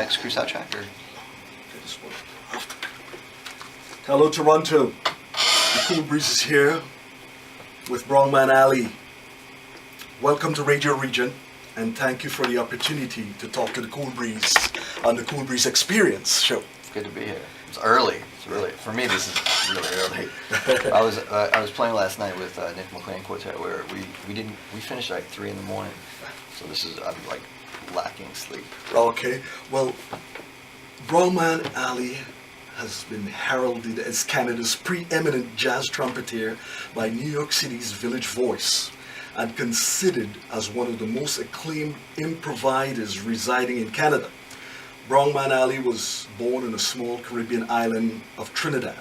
next Cruise Out track? Or? Hello, Toronto. The Cool Breeze is here with Brownman Ali. Welcome to Radioregent, and thank you for the opportunity to talk to the Cool Breeze on the Cool Breeze Experience show. It's good to be here. It's early. It's really, for me, this is really early. I was playing last night with Nick McLean Quartet, where we finished at like 3 in the morning. So I'm like lacking sleep. Okay, well, Brownman Ali has been heralded as Canada's preeminent jazz trumpeter by New York City's Village Voice, and considered as one of the most acclaimed improvisers residing in Canada. Brownman Ali was born in a small Caribbean island of Trinidad.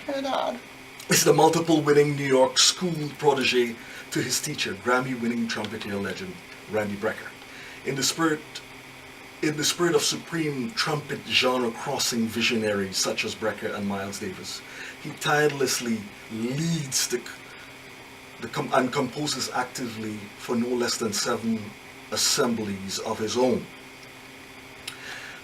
He's the multiple-winning New York school protege to his teacher, Grammy-winning trumpeter legend Randy Brecker. In the spirit of supreme trumpet genre-crossing visionaries such as Brecker and Miles Davis, he tirelessly leads and composes actively for no less than 7 assemblies of his own.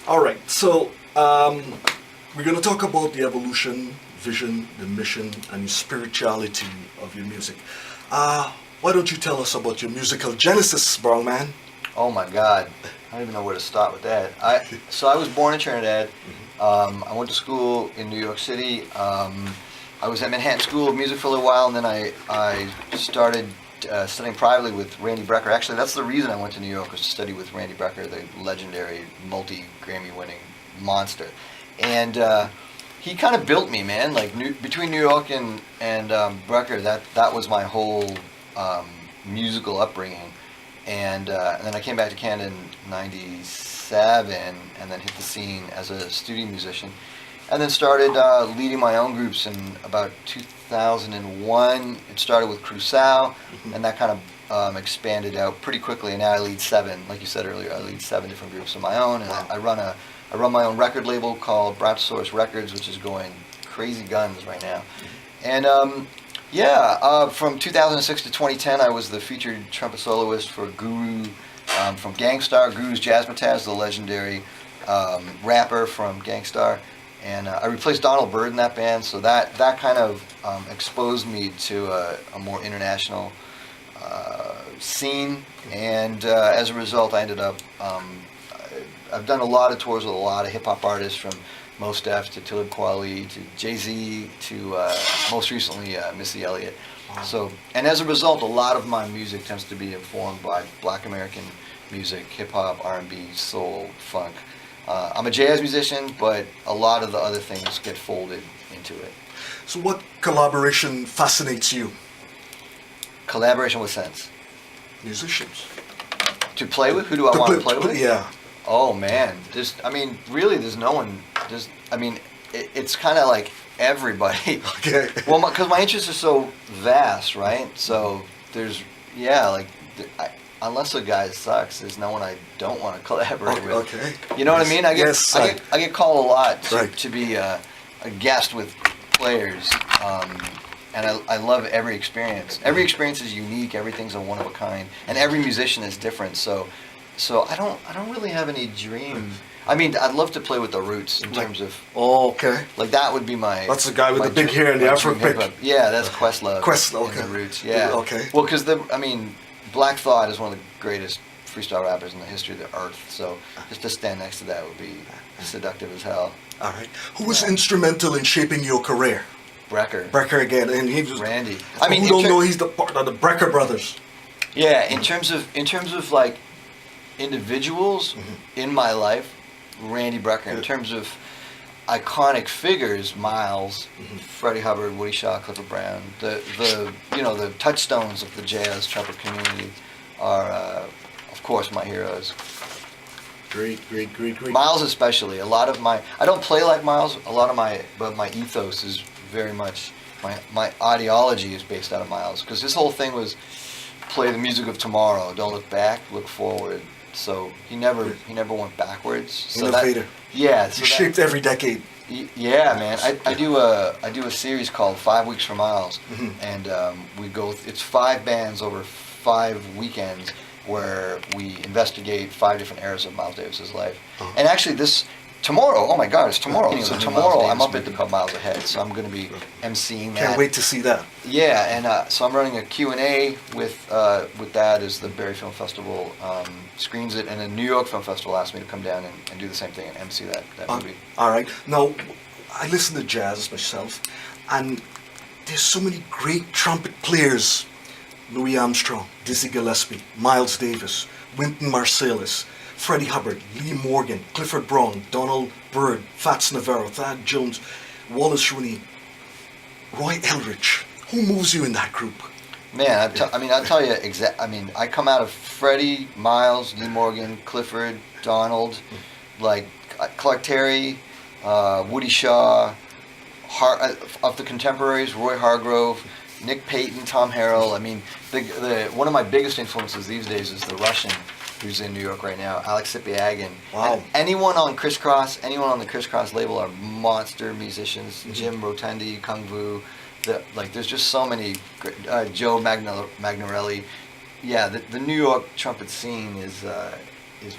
All right, so we're going to talk about the evolution, vision, the mission, and the spirituality of your music. Why don't you tell us about your musical genesis, Brownman? Oh my God, I don't even know where to start with that. So I was born in Trinidad. I went to school in New York City. I was at Manhattan School of Music for a little while, and then I started studying privately with Randy Brecker. Actually, that's the reason I went to New York, was to study with Randy Brecker, the legendary multi-Grammy-winning monster. And he kind of built me, man. Like between New York and Brecker, that was my whole musical upbringing. And then I came back to Canada in '97, and then hit the scene as a studio musician. And then started leading my own groups in about 2001. It started with Crusoe, and that kind of expanded out pretty quickly. And now I lead 7, like you said earlier. I lead 7 different groups of my own, and I run my own record label called Brontosaurus Records, which is going crazy guns right now. And from 2006 to 2010, I was the featured trumpet soloist for Guru from Gangstar. Guru's Jazzmatazz, the legendary rapper from Gangstar. And I replaced Donald Byrd in that band, so that kind of exposed me to a more international scene. And as a result, I ended up, I've done a lot of tours with a lot of hip-hop artists, from Mos Def to Talib Kweli to Jay-Z to most recently Missy Elliott. So, and as a result, a lot of my music tends to be informed by Black American music, hip-hop, R&B, soul, funk. I'm a jazz musician, but a lot of the other things get folded into it. So what collaboration fascinates you? Collaboration with sense. Musicians. To play with? Who do I want to play with? Yeah. Oh man, really, there's no one. It's kind of like everybody. Okay. Well, because my interests are so vast, right? So unless a guy sucks, there's no one I don't want to collaborate with. Okay. You know what I mean? I get called a lot right. to be a guest with players, and I love every experience. Every experience is unique. Everything's a one of a kind, and every musician is different. So I don't really have any dreams. I mean, I'd love to play with the Roots in terms of. Oh, okay. Like that would be my. That's the guy with the big hair and the Afro pick. Yeah, that's Questlove. Questlove, okay. And the Roots, yeah. Okay. Well, because Black Thought is one of the greatest freestyle rappers in the history of the earth. So just to stand next to that would be seductive as hell. All right. Who was instrumental in shaping your career? Brecker. Brecker again, and he was Randy. Who don't know he's the part of the Brecker brothers? Yeah, in terms of like individuals in my life, Randy Brecker. In terms of iconic figures, Miles, Freddie Hubbard, Woody Shaw, Clifford Brown, the touchstones of the jazz trumpet community are, of course, my heroes. Great. Miles especially. I don't play like Miles. But my ethos is very much, my ideology is based out of Miles, because his whole thing was play the music of tomorrow. Don't look back, look forward. So he never went backwards. Innovator. So he shaped every decade. Yeah, man. I do a series called 5 Weeks for Miles, and we go. It's 5 bands over 5 weekends where we investigate 5 different eras of Miles Davis's life. And actually, Tomorrow, oh my God, it's tomorrow. Yeah. So Miles tomorrow I'm Davis up at the Pub Miles Ahead, so I'm going to be emceeing that. Can't wait to see that. Yeah, and so I'm running a Q&A with that as the Barrie Film Festival screens it, and the New York Film Festival asked me to come down and do the same thing and MC that movie. All right. Now, I listen to jazz myself, and there's so many great trumpet players. Louis Armstrong, Dizzy Gillespie, Miles Davis, Wynton Marsalis, Freddie Hubbard, Lee Morgan, Clifford Brown, Donald Byrd, Fats Navarro, Thad Jones, Wallace Rooney, Roy Eldridge. Who moves you in that group? Man, I'll tell you I come out of Freddie, Miles, Lee Morgan, Clifford, Donald, like Clark Terry, Woody Shaw, of the contemporaries, Roy Hargrove, Nick Payton, Tom Harrell. I mean, one of my biggest influences these days is the Russian who's in New York right now, Alex Sipiagin. Wow. And anyone on the Crisscross label are monster musicians. Jim Rotundi, Kung Fu. There's just so many. Joe Magnarelli. Yeah, the New York trumpet scene is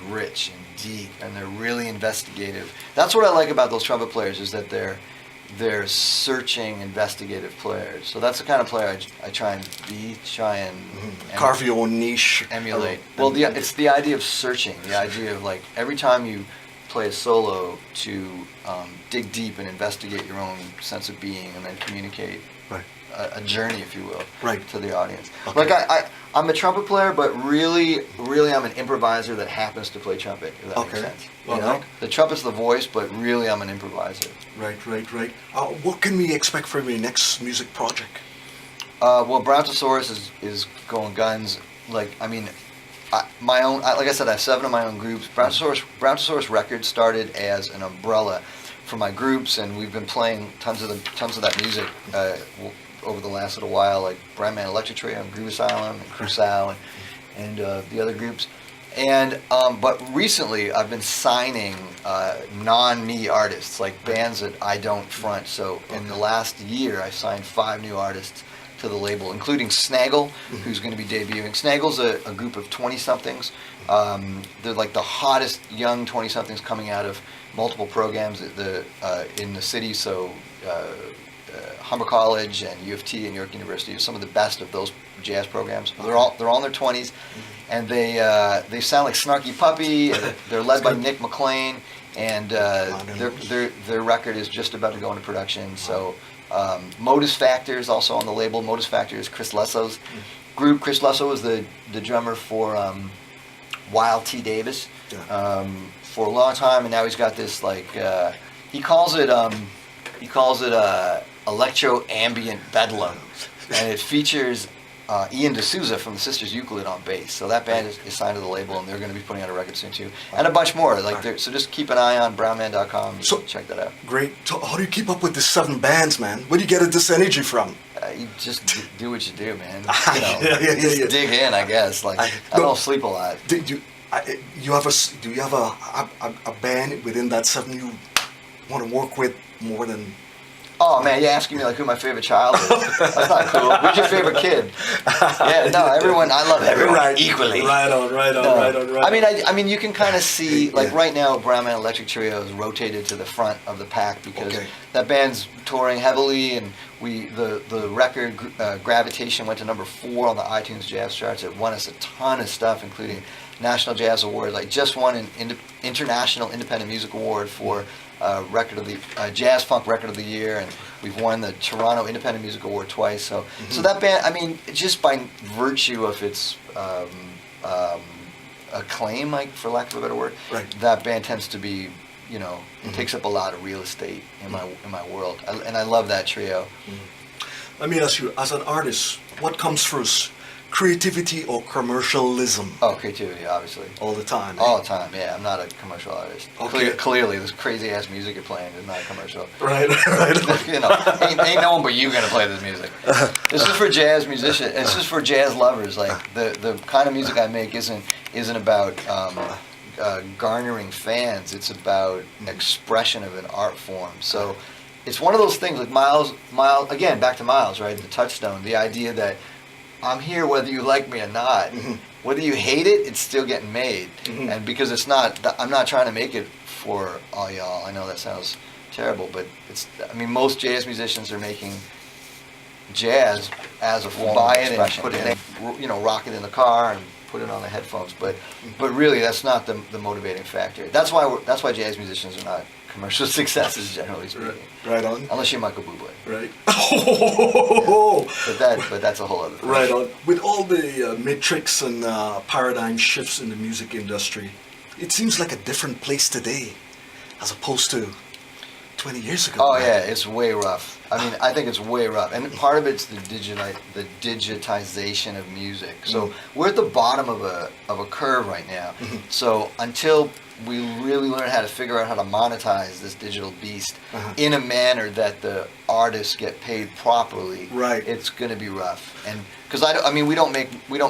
rich and deep, and they're really investigative. That's what I like about those trumpet players, is that they're searching, investigative players. So that's the kind of player I try and be, carve your own niche, emulate. Well, it's the idea of searching, the idea of like every time you play a solo to dig deep and investigate your own sense of being, and then communicate a journey, if you will, to the audience. Okay. Like I'm a trumpet player, but really I'm an improviser that happens to play trumpet, if that makes sense. You know? The trumpet's the voice, but really I'm an improviser. Right. What can we expect from your next music project? Well, Brontosaurus is going guns. Like I said, I have 7 of my own groups. Brontosaurus Records started as an umbrella for my groups, and we've been playing tons of that music over the last little while, like Brownman Electric Trio and Groove Asylum and Crusoe and the other groups. And but recently I've been signing non-me artists, like bands that I don't front. So in the last year I signed 5 new artists to the label, including Snaggle, who's going to be debuting. Snaggle's a group of 20-somethings. They're like the hottest young 20-somethings coming out of multiple programs in the city. So Humber College and U of T and York University are some of the best of those jazz programs. They're all in their 20s, and they sound like Snarky Puppy. They're led by Nick McLean, and their record is just about to go into production. So Modus Factor is also on the label. Modus Factor is Chris Lesso's group. Chris Lesso was the drummer for Wild T. Davis for a long time, and now he's got this he calls it electro ambient bedlam, and it features Ian D'Souza from the Sisters Euclid on bass. So that band is signed to the label, and they're going to be putting out a record soon too, and a bunch more. So just keep an eye on brownman.com. You can check that out. Great. So how do you keep up with the 7 bands, man? Where do you get this energy from? You just do what you do, man. Just dig in, I guess. I don't sleep a lot. Do you have a band within that 7 you want to work with more than? Oh man, you're asking me who my favorite child is. That's not cool. Who's your favorite kid? Yeah, no, everyone. I love everyone equally. Right on. I mean, you can kind of see right now, Brownman Electric Trio is rotated to the front of the pack because that band's touring heavily, and the record Gravitation went to number 4 on the iTunes Jazz charts. It won us a ton of stuff, including National Jazz Awards. Just won an International Independent Music Award for record of the Jazz Funk Record of the Year, and we've won the Toronto Independent Music Award twice. So that band, I mean, just by virtue of its acclaim, for lack of a better word, that band tends to be, it takes up a lot of real estate in my world, and I love that trio. Let me ask you, as an artist, what comes first? Creativity or commercialism? Oh, creativity, obviously. All the time. All the time, yeah. I'm not a commercial artist. Okay. Clearly, this crazy ass music you're playing is not a commercial. Right. Ain't no one but you gonna play this music. This is for jazz musicians. It's just for jazz lovers. The kind of music I make isn't about garnering fans. It's about expression of an art form. So it's one of those things like Miles. Again, back to Miles, right? The touchstone. The idea that I'm here whether you like me or not. Whether you hate it, it's still getting made. And because I'm not trying to make it for all y'all. I know that sounds terrible, but I mean, most jazz musicians are making jazz as a form of expression. Put it in, rock it in the car and put it on the headphones. But really, that's not the motivating factor. That's why jazz musicians are not commercial successes, generally speaking. Right on. Unless you're Michael Bublé. Right. But that's a whole other thing. Right on. With all the metrics and paradigm shifts in the music industry, it seems like a different place today as opposed to 20 years ago. Oh, yeah, it's way rough. I mean, I think it's way rough. And part of it's the digitization of music. So we're at the bottom of a curve right now. So until we really learn how to figure out how to monetize this digital beast in a manner that the artists get paid properly, right, it's going to be rough. And because we don't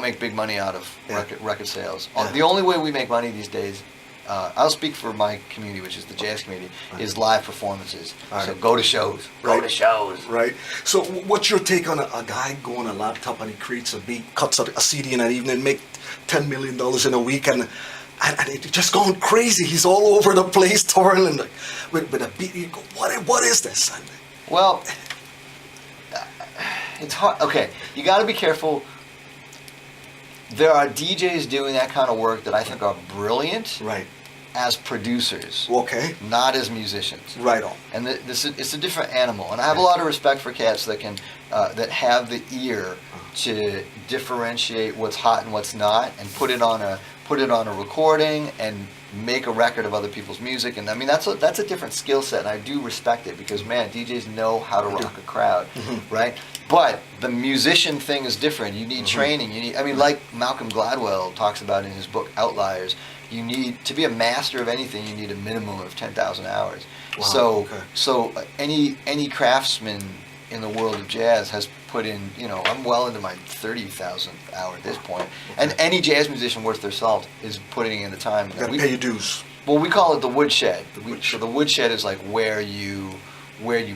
make big money out of record sales. The only way we make money these days, I'll speak for my community, which is the jazz community, is live performances. Right. So go to shows. Go to shows. Right. So what's your take on a guy go on a laptop and he creates a beat, cuts a CD in an evening, make $10 million in a week, and it's just going crazy. He's all over the place touring and with a beat. You go, what is this? Well, it's hard. Okay, you got to be careful. There are DJs doing that kind of work that I think are brilliant, right, as producers, okay, not as musicians, right on. And it's a different animal, and I have a lot of respect for cats that can that have the ear to differentiate what's hot and what's not, and put it on a recording and make a record of other people's music. And I mean, that's a different skill set, and I do respect it because, man, DJs know how to rock a crowd, right? But the musician thing is different. You need training. Like Malcolm Gladwell talks about in his book Outliers, you need to be a master of anything. You need a minimum of 10,000 hours. Wow, so any craftsman in the world of jazz has put in, I'm well into my 30,000th hour at this point. And any jazz musician worth their salt is putting in the time. You gotta pay your dues. Well, we call it the woodshed. So the woodshed is like where you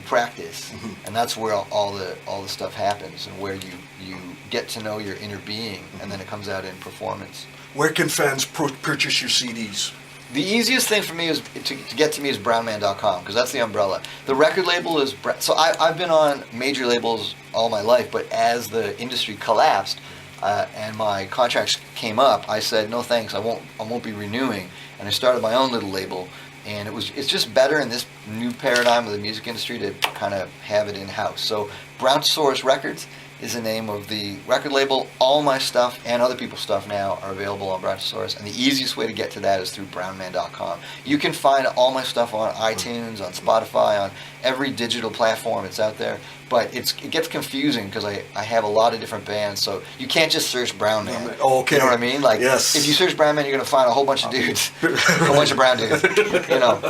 practice, and that's where all the stuff happens, and where you get to know your inner being, and then it comes out in performance. Where can fans purchase your CDs? The easiest thing for me is to get to me is Brownman.com, because that's the umbrella. The record label is so I've been on major labels all my life, but as the industry collapsed and my contracts came up, I said no thanks. I won't be renewing, and I started my own little label. And it's just better in this new paradigm of the music industry to kind of have it in-house. So Brownsaurus Records is the name of the record label. All my stuff and other people's stuff now are available on Brownsaurus, and the easiest way to get to that is through brownman.com. You can find all my stuff on iTunes, on Spotify, on every digital platform that's out there. But it gets confusing because I have a lot of different bands, so you can't just search Brownman. Oh, okay. You know what I mean? Like, yes. If you search Brownman, you're going to find a whole bunch of dudes, a bunch of brown dudes.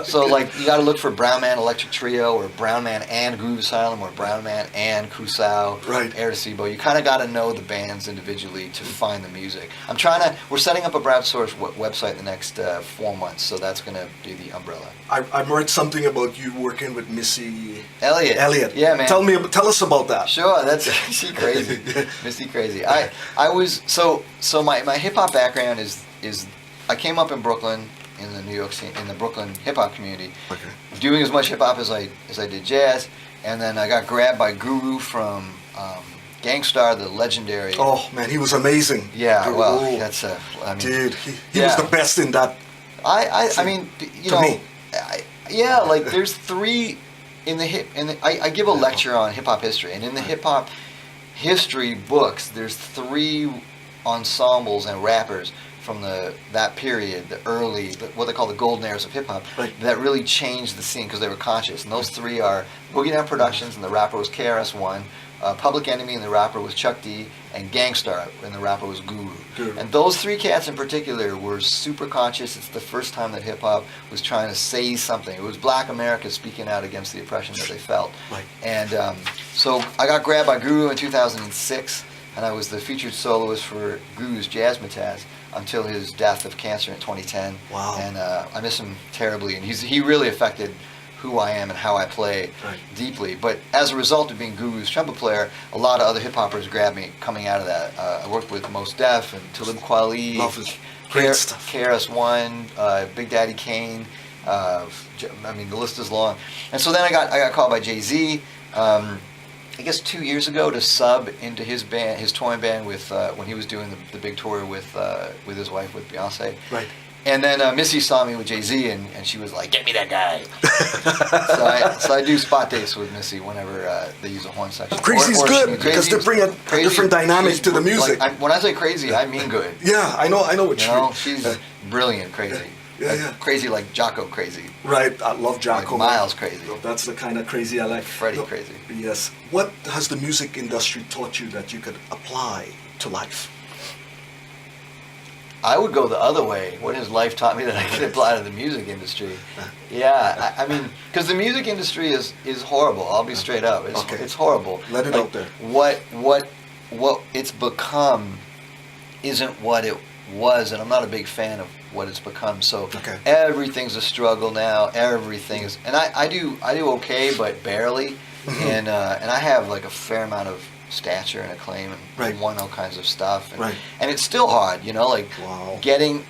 So like you got to look for Brownman Electric Trio, or Brownman and Groove Asylum, or Brownman and Kusau, right, Air to Sibo. You kind of got to know the bands individually to find the music. We're setting up a Brownsaurus website in the next 4 months, so that's going to be the umbrella. I read something about you working with Missy Elliott. Yeah, man. Tell us about that. Sure, she crazy. Missy crazy. I was so my hip hop background is I came up in Brooklyn, in the New York scene, in the Brooklyn hip hop community, doing as much hip hop as I did jazz, and then I got grabbed by Guru from Gangstar, the legendary. Oh man, he was amazing. Yeah, Guru. well, that's dude, he was the best in that. I mean, like there's three. I give a lecture on hip hop history, and in the hip hop history books, there's three ensembles and rappers from that period, the early, what they call the golden eras of hip hop, that really changed the scene because they were conscious. And those three are Boogie Down Productions, and the rapper was KRS-One, Public Enemy, and the rapper was Chuck D, and Gangstar, and the rapper was Guru. And those three cats in particular were super conscious. It's the first time that hip-hop was trying to say something. It was Black America speaking out against the oppression that they felt. And so I got grabbed by Guru in 2006, and I was the featured soloist for Guru's Jazzmatazz until his death of cancer in 2010. Wow. And I miss him terribly, and he really affected who I am and how I play deeply. But as a result of being Guru's trumpet player, a lot of other hip-hoppers grabbed me coming out of that. I worked with Mos Def and Talib Kweli, Great stuff. KRS-One, Big Daddy Kane, I mean, the list is long. And so then I got called by Jay-Z. I guess 2 years ago to sub into his band, his touring band with when he was doing the big tour with his wife, with Beyonce. Right. And then Missy saw me with Jay-Z, and she was like, "Get me that guy." so I do spot dates with Missy whenever they use a horn section. Crazy's good because they bring a different dynamic to the music. Like, when I say crazy, I mean good. Yeah, I know what you mean. She's brilliant, crazy. Yeah. Crazy like Jocko crazy. Right, I love Jocko. Like Miles crazy. That's the kind of crazy I like. Freddie crazy. Yes. What has the music industry taught you that you could apply to life? I would go the other way. What has life taught me that I can apply to the music industry? Yeah, I mean, because the music industry is horrible. I'll be straight up. It's horrible. Let it out there. What it's become isn't what it was, and I'm not a big fan of what it's become. So everything's a struggle now. Everything is, and I do okay, but barely. And I have like a fair amount of stature and acclaim and won all kinds of stuff. And it's still hard, getting.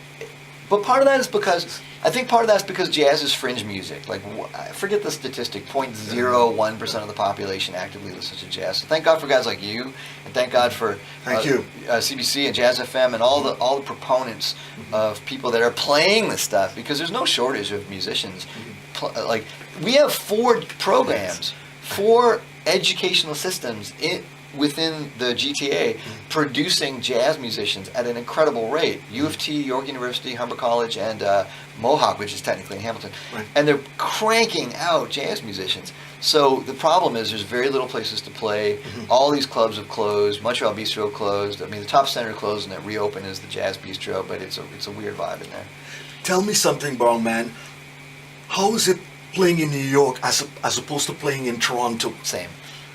But part of that is because jazz is fringe music. Like, I forget the statistic, 0.01% of the population actively listens to jazz. So thank God for guys like you, and thank God for CBC and Jazz FM and all the proponents of people that are playing this stuff, because there's no shortage of musicians. Like, we have 4 programs, 4 educational systems within the GTA producing jazz musicians at an incredible rate. U of T, York University, Humber College, and Mohawk, which is technically in Hamilton. And they're cranking out jazz musicians. So the problem is there's very little places to play. All these clubs have closed. Montreal Bistro closed. I mean, the Top Center closed, and it reopened as the Jazz Bistro, but it's a weird vibe in there. Tell me something, Brownman. How is it playing in New York as opposed to playing in Toronto? Same.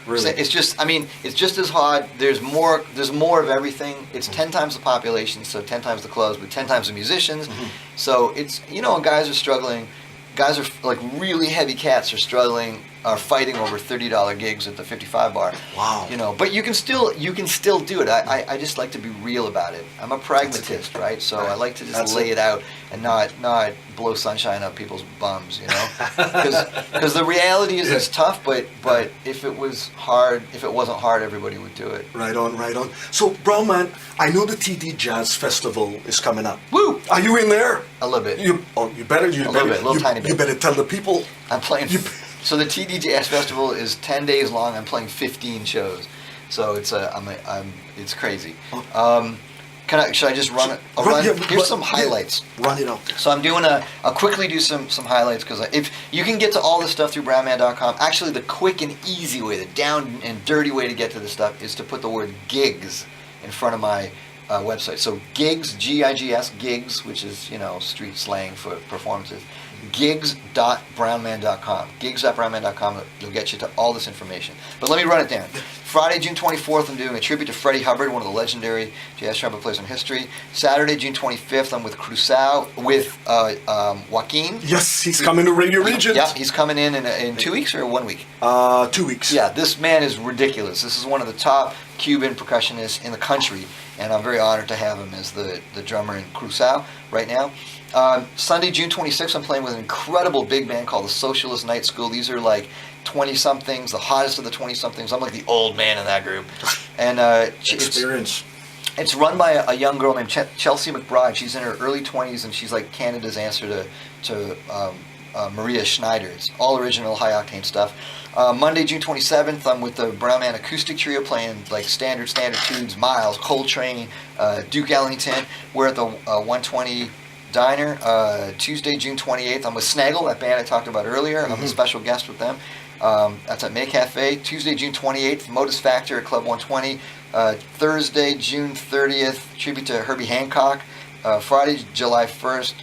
Really? It's just as hard. There's more of everything. It's 10 times the population, so 10 times the clubs, but 10 times the musicians. So it's, guys are struggling. Guys are like really heavy cats are fighting over $30 gigs at the 55 bar. Wow. But you can still do it. I just like to be real about it. I'm a pragmatist, right? So I like to just lay it out and not blow sunshine up people's bums, Because the reality is it's tough, but if it wasn't hard, everybody would do it. Right on. So, Brownman, I know the TD Jazz Festival is coming up. Woo! Are you in there? A little bit. You better. Tiny bit. You better tell the people. I'm playing. So the TD Jazz Festival is 10 days long. I'm playing 15 shows. So it's it's crazy. Should I just run it? Here's some highlights. Run it out there. So I'm doing I'll quickly do some highlights, because if you can get to all this stuff through brownman.com. Actually, the quick and easy way, the down and dirty way to get to this stuff is to put the word gigs in front of my website. So gigs, Gigs, gigs, which is street slang for performances. Gigs.brownman.com. Gigs.brownman.com. It'll get you to all this information. But let me run it down. Friday, June 24th, I'm doing a tribute to Freddie Hubbard, one of the legendary jazz trumpet players in history. Saturday, June 25th, I'm with Crusoe, with Joaquin. Yes, he's coming to Radioregent. Yeah, he's coming in 2 weeks or 1 week? 2 weeks. Yeah, this man is ridiculous. This is one of the top Cuban percussionists in the country, and I'm very honored to have him as the drummer in Crusoe right now. Sunday, June 26th, I'm playing with an incredible big band called the Socialist Night School. These are like 20-somethings, the hottest of the 20-somethings. I'm like the old man in that group. And experience. It's run by a young girl named Chelsea McBride. She's in her early 20s, and she's like Canada's answer to Maria Schneider. It's all original, high-octane stuff. Monday, June 27th, I'm with the Brownman Acoustic Trio playing like standard tunes, Miles, Coltrane, Duke Ellington. We're at the 120 Diner. Tuesday, June 28th, I'm with Snaggle, that band I talked about earlier. I'm a special guest with them. That's at May Cafe. Tuesday, June 28th, Modus Factor at Club 120. Thursday, June 30th, tribute to Herbie Hancock. Friday, July 1st,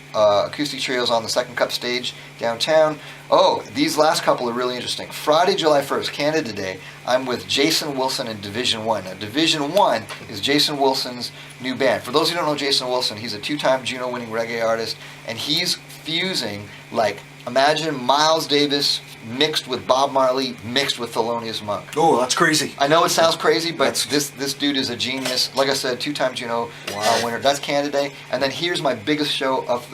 acoustic trios on the Second Cup stage downtown. Oh, these last couple are really interesting. Friday, July 1st, Canada Day, I'm with Jason Wilson in Division 1. Now, Division 1 is Jason Wilson's new band. For those who don't know Jason Wilson, he's a 2-time Juno-winning reggae artist, and he's fusing, like, imagine Miles Davis mixed with Bob Marley, mixed with Thelonious Monk. Oh, that's crazy. I know it sounds crazy, but this dude is a genius. Like I said, 2-time Juno winner. That's Canada Day. And then here's my biggest show of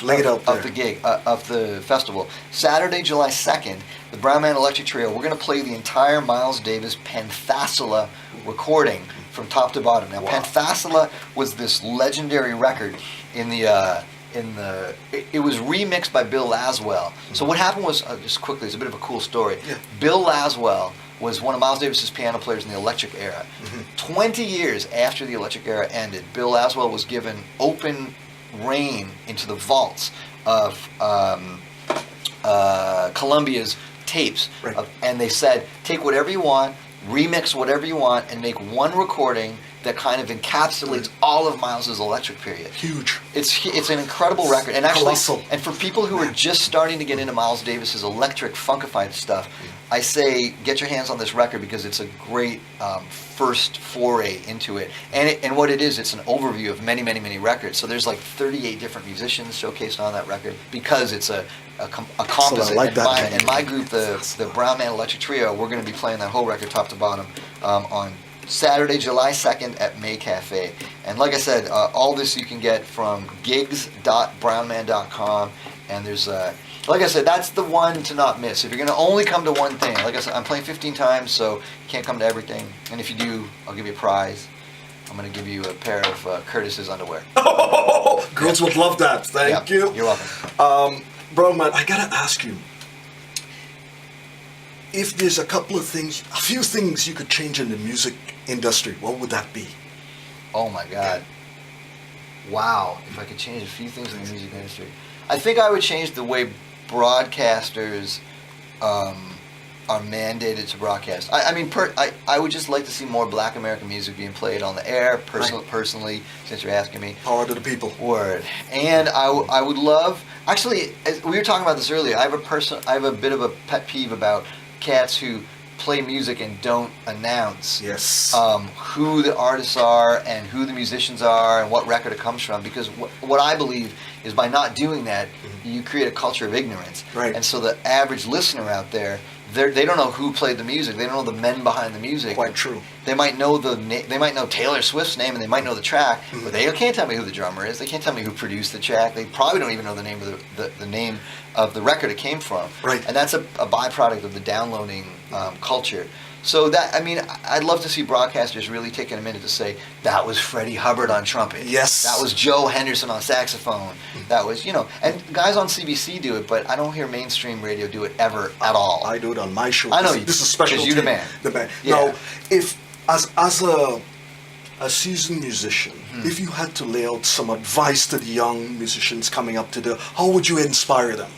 Lay it out of there. the gig, of the festival. Saturday, July 2nd, the Brownman Electric Trio, we're going to play the entire Miles Davis Panthasola recording from top to bottom. Now, Wow. Panthasola was this legendary record in the... it was remixed by Bill Laswell. So what happened was, just quickly, it's a bit of a cool story. Yeah. Bill Laswell was one of Miles Davis's piano players in the electric era. 20 years after the electric era ended, Bill Laswell was given open reign into the vaults of Columbia's tapes. Right. And they said, take whatever you want, remix whatever you want, and make one recording that kind of encapsulates all of Miles's electric period. Huge. It's an incredible record, and actually, Colossal. and for people who are just starting to get into Miles Davis's electric funkified stuff, I say get your hands on this record because it's a great first foray into it. And what it is, it's an overview of many, many, many records. So there's like 38 different musicians showcased on that record because it's a composite. like that. And my group, the Brownman Electric Trio, we're going to be playing that whole record top to bottom on Saturday, July 2nd at May Cafe. And like I said, all this you can get from gigs.brownman.com. And there's, like I said, that's the one to not miss. If you're going to only come to one thing, like I said, I'm playing 15 times, so you can't come to everything. And if you do, I'll give you a prize. I'm going to give you a pair of Curtis's underwear. Girls would love that. Thank you. You're welcome. Brownman, I gotta ask you, if there's a few things you could change in the music industry, what would that be? Oh my God. Wow. If I could change a few things in the music industry. I think I would change the way broadcasters are mandated to broadcast. I would just like to see more Black American music being played on the air, personally, since you're asking me. Power to the people. Word. And I would love, actually, as we were talking about this earlier, I have a bit of a pet peeve about cats who play music and don't announce Yes. who the artists are and who the musicians are and what record it comes from, because what I believe is by not doing that, you create a culture of ignorance. Right. And so the average listener out there, they don't know who played the music. They don't know the men behind the music. Quite true. They might know they might know Taylor Swift's name and they might know the track, but they can't tell me who the drummer is. They can't tell me who produced the track. They probably don't even know the name of the name of the record it came from. Right. And that's a byproduct of the downloading culture. So that, I'd love to see broadcasters really taking a minute to say, that was Freddie Hubbard on trumpet. Yes. That was Joe Henderson on saxophone. That was, and guys on CBC do it, but I don't hear mainstream radio do it ever at all. I do it on my show. I know you This do, is special. 'cause you the man. The man. Yeah. Now, if as a seasoned musician, if you had to lay out some advice to the young musicians coming up how would you inspire them?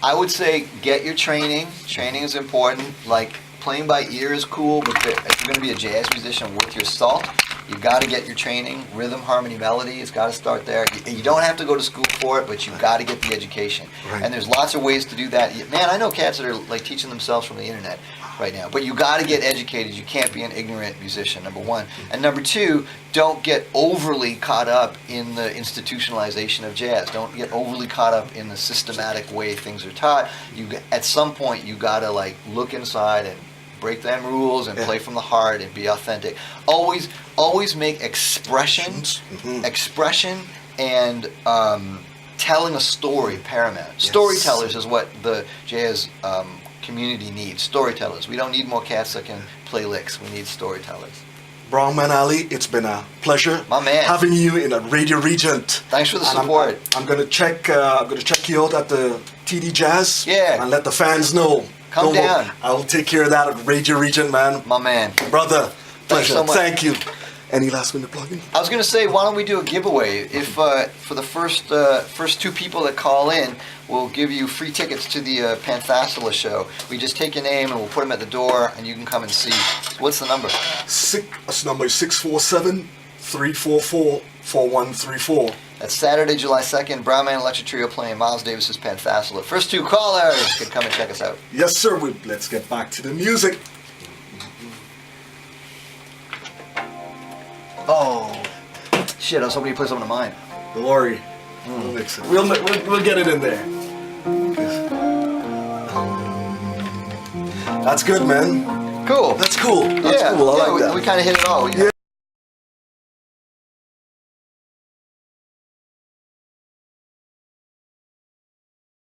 I would say get your training. Training is important. Like, playing by ear is cool, but if you're going to be a jazz musician worth your salt, you got to get your training. Rhythm, harmony, melody, it's got to start there. You don't have to go to school for it, but you've got to get the education. Right. And there's lots of ways to do that. Man, I know cats that are like teaching themselves from the internet right now. But you got to get educated. You can't be an ignorant musician, number one. And number two, don't get overly caught up in the institutionalization of jazz. Don't get overly caught up in the systematic way things are taught. At some point, you got to look inside and break them rules and play from the heart and be authentic. Always make expression and telling a story paramount. Yes. Storytellers is what the jazz community needs. Storytellers. We don't need more cats that can play licks. We need storytellers. Brownman Ali, it's been a pleasure, My man. having you in a Radio-Regent. Thanks for the And support. I'm gonna check you out at the TD Jazz. Yeah. And let the fans know. Come Don't worry. down. I'll take care of that at Radio-Regent, man. My man. Brother, pleasure. so much. Thank you. Any last minute plugging? I was going to say, why don't we do a giveaway? If for the first two people that call in, we'll give you free tickets to the Panthasola show. We just take your name and we'll put them at the door, and you can come and see. What's the number? This number is 647-344-4134. That's Saturday, July 2nd, Brownman Electric Trio playing Miles Davis's Panthasola. First two callers can come and check us out. Yes, sir. Let's get back to the music. Oh, shit, I was hoping you put something of mine. Don't worry. We'll mix it. We'll get it in there. That's good, man. Cool. That's cool. That's cool. I like that. We kind of hit it all. Yeah.